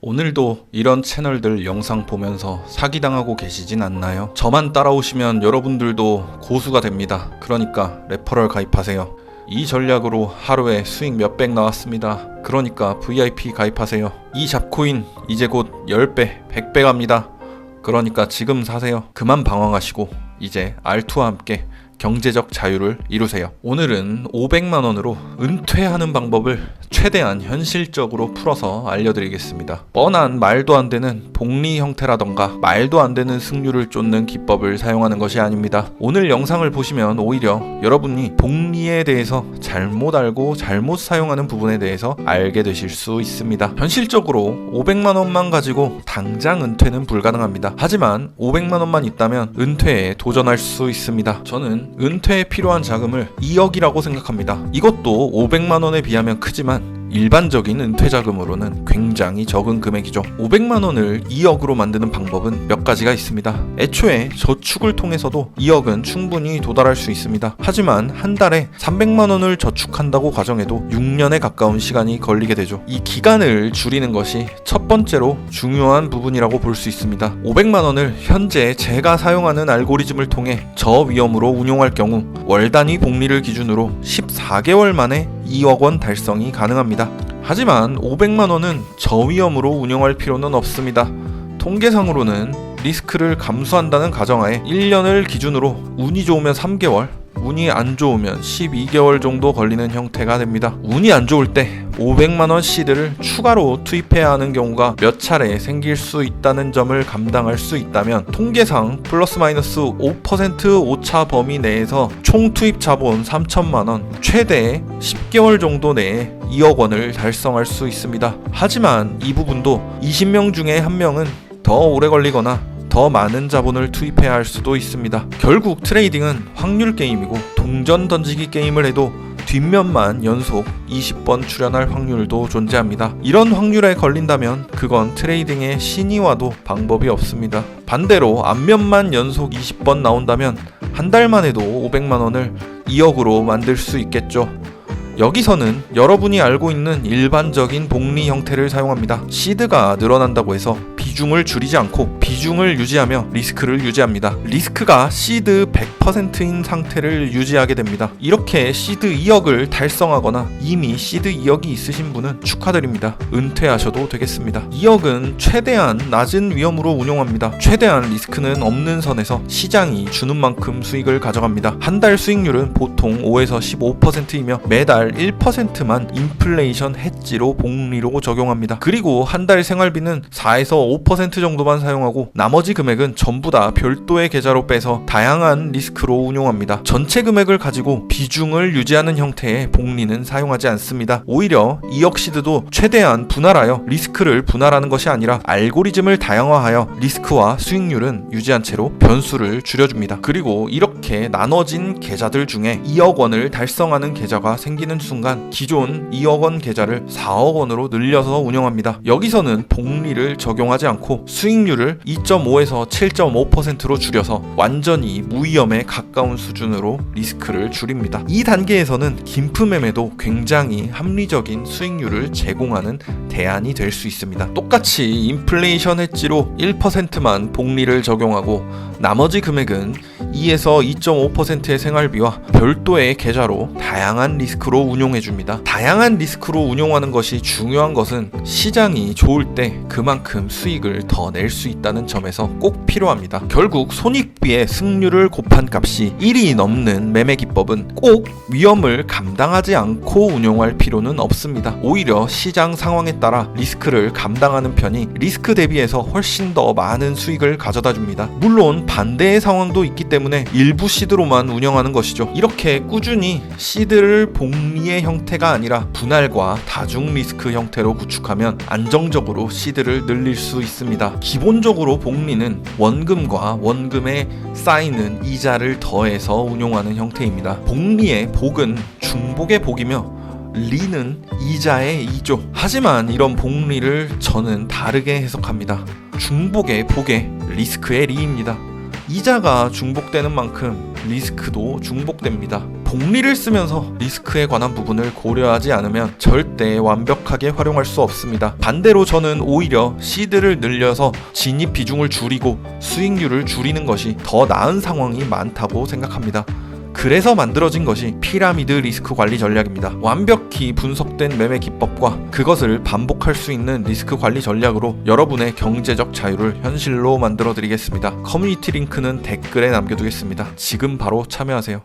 오늘도 이런 채널들 영상 보면서 사기당하고 계시진 않나요? 저만 따라오시면 여러분들도 고수가 됩니다. 그러니까 레퍼럴 가입하세요. 이 전략으로 하루에 수익 몇백 나왔습니다. 그러니까 VIP 가입하세요. 이 잡코인 이제 곧 10배, 100배 갑니다. 그러니까 지금 사세요. 그만 방황하시고 이제 R2와 함께 경제적 자유를 이루세요. 오늘은 500만원으로 은퇴하는 방법을 최대한 현실적으로 풀어서 알려드리겠습니다. 뻔한 말도 안 되는 복리 형태라던가 말도 안 되는 승률을 쫓는 기법을 사용하는 것이 아닙니다. 오늘 영상을 보시면 오히려 여러분이 복리에 대해서 잘못 알고 잘못 사용하는 부분에 대해서 알게 되실 수 있습니다. 현실적으로 500만원만 가지고 당장 은퇴는 불가능합니다. 하지만 500만원만 있다면 은퇴에 도전할 수 있습니다. 저는 은퇴에 필요한 자금을 2억이라고 생각합니다. 이것도 500만원에 비하면 크지만 일반적인 은퇴 자금으로는 굉장히 적은 금액이죠. 500만원을 2억으로 만드는 방법은 몇 가지가 있습니다. 애초에 저축을 통해서도 2억은 충분히 도달할 수 있습니다. 하지만 한 달에 300만원을 저축한다고 가정해도 6년에 가까운 시간이 걸리게 되죠. 이 기간을 줄이는 것이 첫 번째로 중요한 부분이라고 볼 수 있습니다. 500만원을 현재 제가 사용하는 알고리즘을 통해 저위험으로 운용할 경우 월 단위 복리를 기준으로 14개월 만에 2억 원 달성이 가능합니다. 하지만 500만원은 저위험으로 운영할 필요는 없습니다. 통계상으로는 리스크를 감수한다는 가정하에 1년을 기준으로 운이 좋으면 3개월, 운이 안 좋으면 12개월 정도 걸리는 형태가 됩니다. 운이 안 좋을 때 500만원 시드를 추가로 투입해야 하는 경우가 몇 차례 생길 수 있다는 점을 감당할 수 있다면 통계상 플러스 마이너스 5% 오차 범위 내에서 총 투입 자본 3천만원, 최대 10개월 정도 내에 2억 원을 달성할 수 있습니다. 하지만 이 부분도 20명 중에 1명은 더 오래 걸리거나 더 많은 자본을 투입해야 할 수도 있습니다. 결국 트레이딩은 확률 게임이고 동전 던지기 게임을 해도 뒷면만 연속 20번 출현할 확률도 존재합니다. 이런 확률에 걸린다면 그건 트레이딩의 신이 와도 방법이 없습니다. 반대로 앞면만 연속 20번 나온다면 한 달만 해도 500만원을 2억으로 만들 수 있겠죠. 여기서는 여러분이 알고 있는 일반적인 복리 형태를 사용합니다. 시드가 늘어난다고 해서 비중을 줄이지 않고 비중을 유지하며 리스크를 유지합니다. 리스크가 시드 100%인 상태를 유지하게 됩니다. 이렇게 시드 2억을 달성하거나 이미 시드 2억이 있으신 분은 축하드립니다. 은퇴하셔도 되겠습니다. 2억은 최대한 낮은 위험으로 운용합니다. 최대한 리스크는 없는 선에서 시장이 주는 만큼 수익을 가져갑니다. 한 달 수익률은 보통 5에서 15%이며 매달 1%만 인플레이션 해지로 복리로 적용합니다. 그리고 한 달 생활비는 4에서 5% 정도만 사용하고 나머지 금액은 전부 다 별도의 계좌로 빼서 다양한 리스크로 운용합니다. 전체 금액을 가지고 비중을 유지하는 형태의 복리는 사용하지 않습니다. 오히려 2억 시드도 최대한 분할하여 리스크를 분할하는 것이 아니라 알고리즘을 다양화하여 리스크와 수익률은 유지한 채로 변수를 줄여줍니다. 그리고 이렇게 나눠진 계좌들 중에 2억 원을 달성하는 계좌가 생기는 순간 기존 2억 원 계좌를 4억 원으로 늘려서 운영합니다. 여기서는 복리를 적용하지 않고 수익률을 2.5에서 7.5%로 줄여서 완전히 무위험에 가까운 수준으로 리스크를 줄입니다. 이 단계에서는 긴프매매도 굉장히 합리적인 수익률을 제공하는 대안이 될 수 있습니다. 똑같이 인플레이션 해지로 1%만 복리를 적용하고 나머지 금액은 2에서 2.5%의 생활비와 별도의 계좌로 다양한 리스크로 운용해줍니다. 다양한 리스크로 운용하는 것이 중요한 것은 시장이 좋을 때 그만큼 수익을 더 낼 수 있다는 점에서 꼭 필요합니다. 결국 손익비의 승률을 곱한 값이 1이 넘는 매매 기법은 꼭 위험을 감당하지 않고 운용할 필요는 없습니다. 오히려 시장 상황에 따라 리스크를 감당하는 편이 리스크 대비해서 훨씬 더 많은 수익을 가져다 줍니다. 물론 반대의 상황도 있기 때문에 일부 시드로만 운영하는 것이죠. 이렇게 꾸준히 시드를 복리의 형태가 아니라 분할과 다중 리스크 형태로 구축하면 안정적으로 시드를 늘릴 수 있습니다. 기본적으로 복리는 원금과 원금에 쌓이는 이자를 더해서 운용하는 형태입니다. 복리의 복은 중복의 복이며 리는 이자의 이죠. 하지만 이런 복리를 저는 다르게 해석합니다. 중복의 복에 리스크의 리입니다. 이자가 중복되는 만큼 리스크도 중복됩니다. 복리를 쓰면서 리스크에 관한 부분을 고려하지 않으면 절대 완벽하게 활용할 수 없습니다. 반대로 저는 오히려 시드를 늘려서 진입 비중을 줄이고 수익률을 줄이는 것이 더 나은 상황이 많다고 생각합니다. 그래서 만들어진 것이 피라미드 리스크 관리 전략입니다. 완벽히 분석된 매매 기법과 그것을 반복할 수 있는 리스크 관리 전략으로 여러분의 경제적 자유를 현실로 만들어 드리겠습니다. 커뮤니티 링크는 댓글에 남겨두겠습니다. 지금 바로 참여하세요.